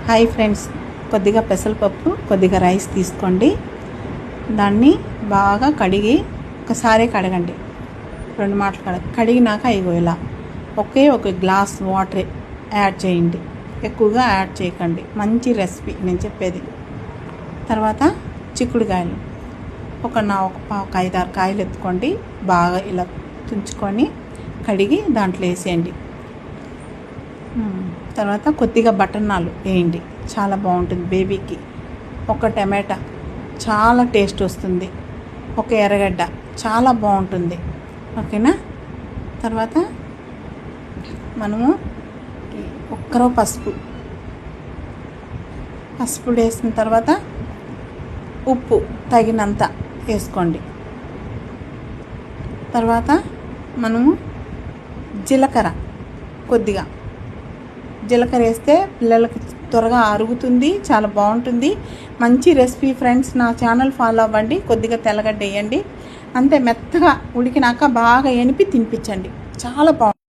Hi friends, కొద్దిగా పెసరపప్పు, కొద్దిగా రైస్ తీసుకోండి. దాన్ని బాగా కడిగి ఒకసారి కడగండి. 2 మాటలు కడిగినాక ఇగో ఇలా ఒక గ్లాస్ వాటర్ యాడ్ చేయండి. ఎక్కువగా యాడ్ చేయకండి. మంచి రెసిపీ నేను చెప్పేది. తర్వాత చిక్కుడుకాయలు ఒక 5-6 కాయలు ఎత్తుకోండి. బాగా ఇలా తుంచుకొని కడిగి దాంట్లో వేసేయండి. తర్వాత కొద్దిగా బఠానీలు వేయండి, చాలా బాగుంటుంది బేబీకి. ఒక టమాటా చాలా టేస్ట్ వస్తుంది. ఒక ఎర్రగడ్డ చాలా బాగుంటుంది. ఓకేనా? తర్వాత మనము ఒక్కరో పసుపు వేసిన తర్వాత ఉప్పు తగినంత వేసుకోండి. తర్వాత మనము కొద్దిగా జీలకర్ర వేస్తే పిల్లలకి త్వరగా అరుగుతుంది, చాలా బాగుంటుంది. మంచి రెసిపీ ఫ్రెండ్స్. నా ఛానల్ ఫాలో అవ్వండి. కొద్దిగా తెల్లగడ్డ వేయండి, అంతే. మెత్తగా ఉడికినాక బాగా ఎనిపి తినిపించండి, చాలా బాగుంటుంది.